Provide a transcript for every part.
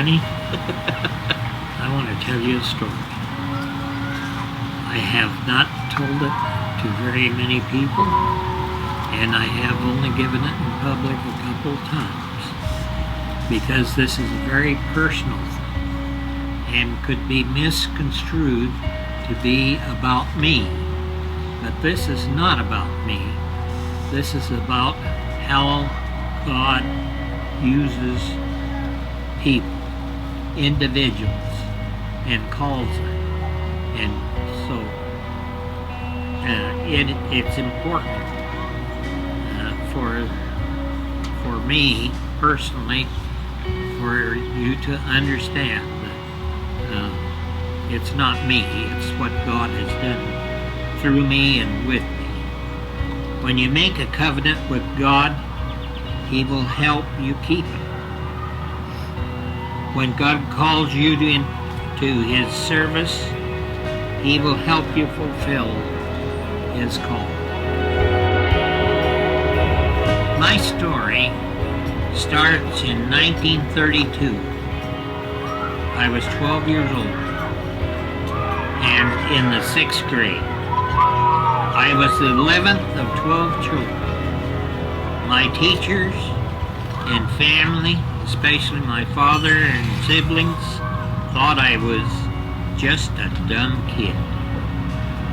honey, I want to tell you a story. I have not told it to very many people, and I have only given it in public a couple of times, because this is a very personal thing and could be misconstrued to be about me. But this is not about me. This is about how God uses people, individuals, and calls them. And so it's important for me personally for you to understand that it's not me, it's what God has done through me and with me. When you make a covenant with God, He will help you keep it. When God calls you into His service, He will help you fulfill His call. My story starts in 1932. I was 12 years old and in the 6th grade. I was the 11th of 12 children. My teachers and family, especially my father and siblings, thought I was just a dumb kid.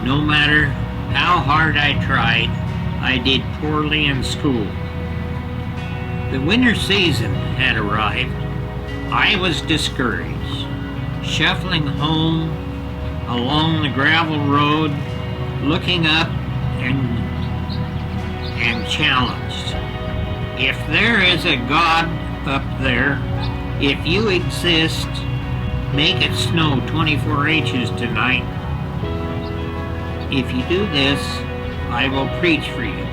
No matter how hard I tried, I did poorly in school. The winter season had arrived. I was discouraged, shuffling home along the gravel road, looking up and challenged. If there is a God up there, if you exist, make it snow 24 inches tonight. If you do this, I will preach for you.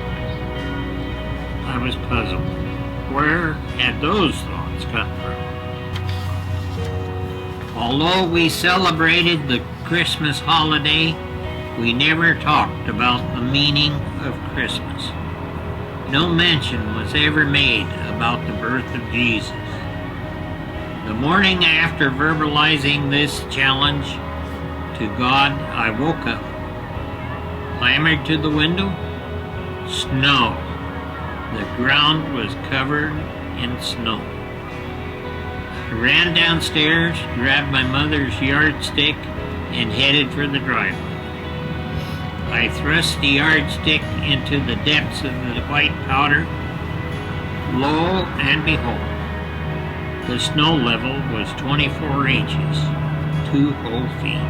I was puzzled. Where had those thoughts come from? Although we celebrated the Christmas holiday, we never talked about the meaning of Christmas. No mention was ever made about the birth of Jesus. The morning after verbalizing this challenge to God, I woke up, clambered to the window. Snow. The ground was covered in snow. I ran downstairs, grabbed my mother's yardstick, and headed for the driveway. I thrust the yardstick into the depths of the white powder. Lo and behold, the snow level was 24 inches, 2 whole feet.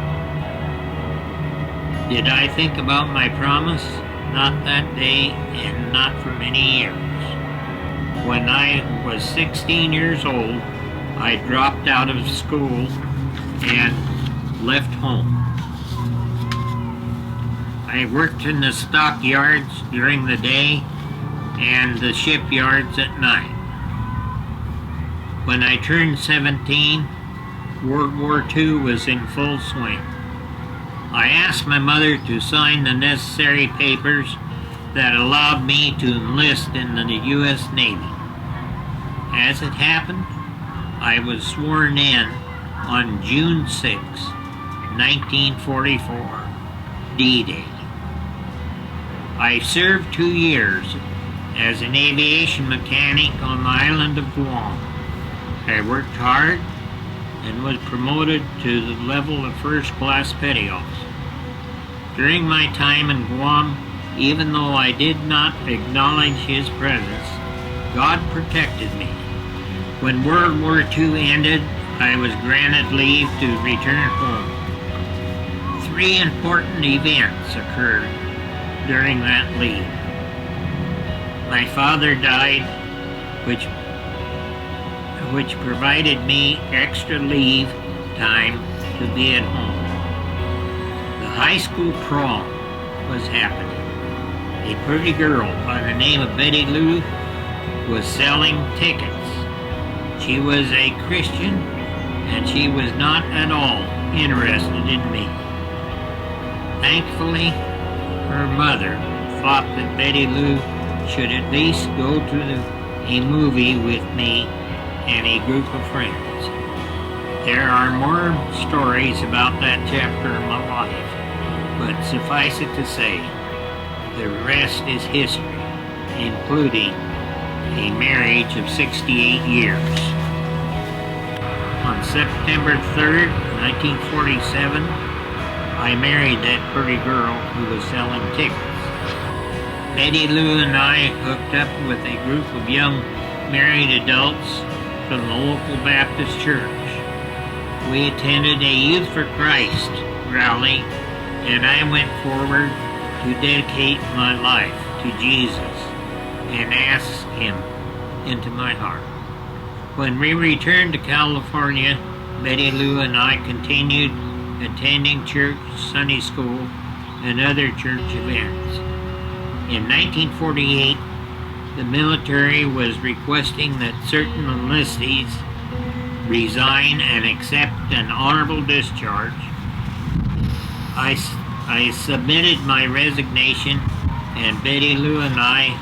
Did I think about my promise? Not that day and not for many years. When I was 16 years old, I dropped out of school and left home. I worked in the stockyards during the day and the shipyards at night. When I turned 17, World War II was in full swing. I asked my mother to sign the necessary papers that allowed me to enlist in the U.S. Navy. As it happened, I was sworn in on June 6, 1944, D-Day. I served 2 years as an aviation mechanic on the island of Guam. I worked hard and was promoted to the level of first-class petty officer. During my time in Guam, even though I did not acknowledge His presence, God protected me. When World War II ended, I was granted leave to return home. 3 important events occurred during that leave. My father died, which provided me extra leave time to be at home. The high school prom was happening. A pretty girl by the name of Betty Lou was selling tickets. She was a Christian, and she was not at all interested in me. Thankfully, her mother thought that Betty Lou should at least go to a movie with me and a group of friends. There are more stories about that chapter of my life, but suffice it to say, the rest is history, including a marriage of 68 years. On September 3rd, 1947, I married that pretty girl who was selling tickets. Betty Lou and I hooked up with a group of young married adults from the local Baptist church. We attended a Youth for Christ rally, and I went forward to dedicate my life to Jesus and ask Him into my heart. When we returned to California, Betty Lou and I continued attending church, Sunday school, and other church events. In 1948, the military was requesting that certain enlistees resign and accept an honorable discharge. I submitted my resignation, and Betty Lou and I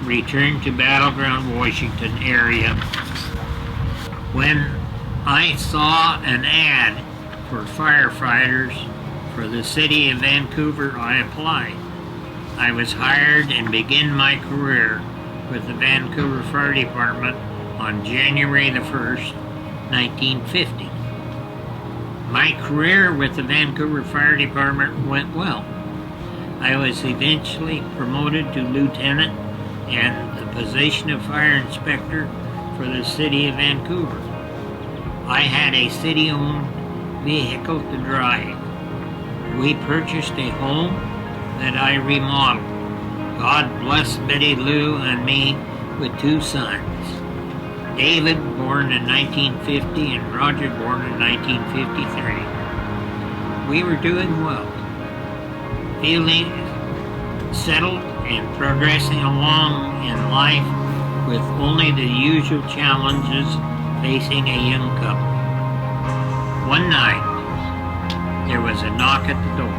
returned to Battleground, Washington area. When I saw an ad for firefighters for the city of Vancouver, I applied. I was hired and began my career with the Vancouver Fire Department on January the 1st, 1950. My career with the Vancouver Fire Department went well. I was eventually promoted to lieutenant and the position of fire inspector for the city of Vancouver. I had a city-owned vehicle to drive. We purchased a home that I remodeled. God bless Betty Lou and me with two sons, David, born in 1950, and Roger, born in 1953. We were doing well, feeling settled and progressing along in life with only the usual challenges facing a young couple. One night, there was a knock at the door.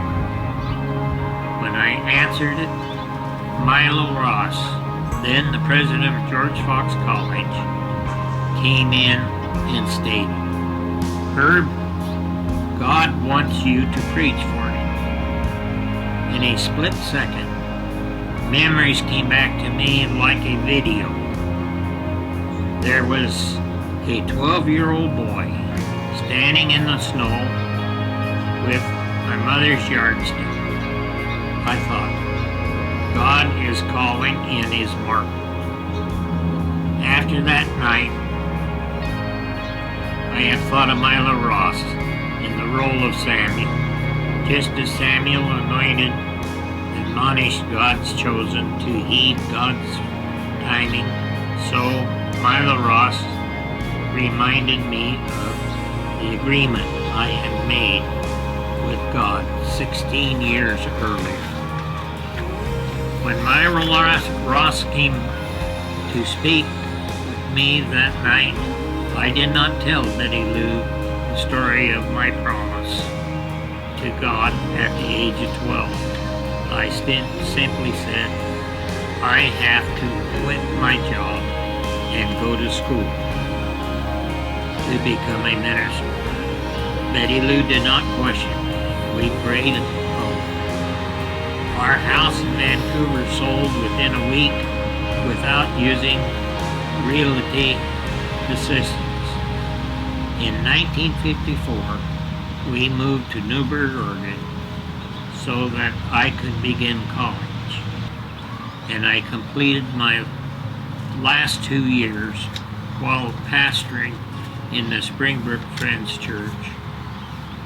When I answered it, Milo Ross, then the president of George Fox College, came in and stated, "Herb, God wants you to preach for Him." In a split second, memories came back to me like a video. There was a 12-year-old boy standing in the snow with my mother's yardstick. I thought, God is calling in His mark. After that night, I have thought of Milo Ross in the role of Samuel. Just as Samuel anointed, admonished God's chosen to heed God's timing, so Milo Ross reminded me of the agreement I had made with God 16 years earlier. When Milo Ross came to speak with me that night, I did not tell Betty Lou the story of my promise to God at the age of 12. I simply said, I have to quit my job and go to school to become a minister. Betty Lou did not question. We prayed and hoped. Our house in Vancouver sold within a week without using realty assistance. In 1954, we moved to Newburgh, Oregon, so that I could begin college. And I completed my last 2 years while pastoring in the Springbrook Friends Church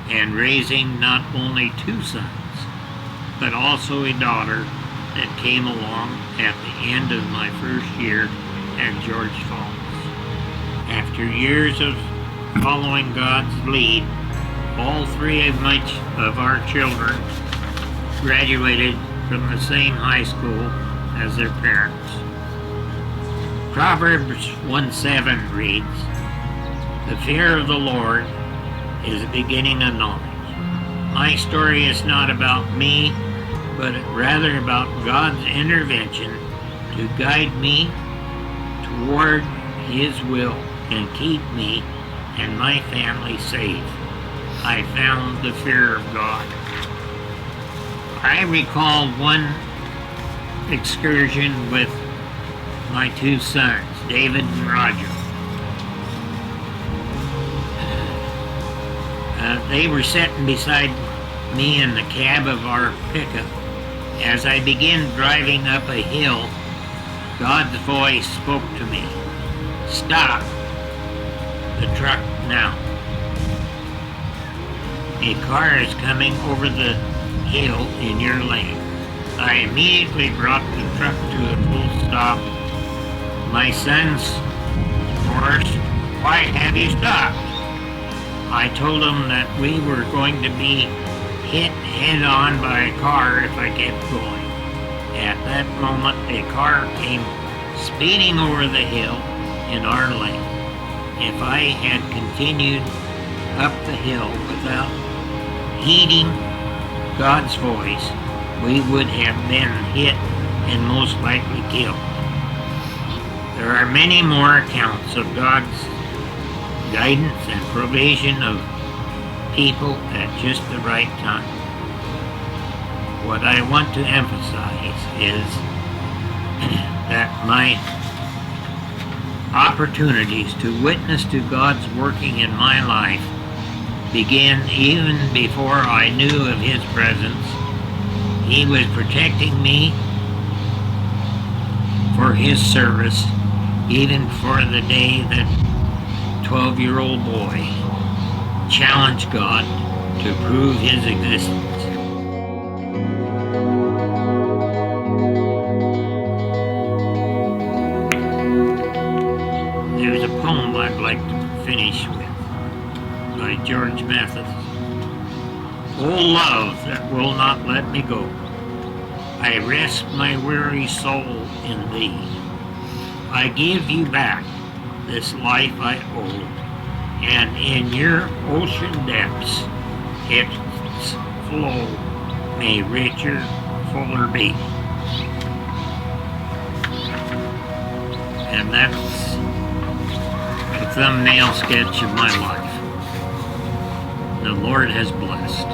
and raising not only 2 sons, but also a daughter that came along at the end of my first year at George Falls. After years of following God's lead, all 3 of our children graduated from the same high school as their parents. Proverbs 1:7 reads, "The fear of the Lord is the beginning of knowledge." My story is not about me, but rather about God's intervention to guide me toward His will and keep me and my family safe. I found the fear of God. I recall one excursion with my two sons, David and Roger. They were sitting beside me in the cab of our pickup. As I began driving up a hill, God's voice spoke to me. Stop the truck now. A car is coming over the hill in your lane. I immediately brought the truck to a full stop. My sons chorused, "Why have you stopped?" I told them that we were going to be hit head-on by a car if I kept going. At that moment, a car came speeding over the hill in our lane. If I had continued up the hill without heeding God's voice, we would have been hit and most likely killed. There are many more accounts of God's guidance and provision of people at just the right time. What I want to emphasize is that my opportunities to witness to God's working in my life began even before I knew of His presence. He was protecting me for His service, even for the day that 12-year-old boy challenged God to prove His existence. There's a poem I'd like to finish with by George Matheson. O love that will not let me go, I rest my weary soul in Thee. I give You back this life I owe, and in Your ocean depths its flow may richer, fuller be. And that's a thumbnail sketch of my life. The Lord has blessed.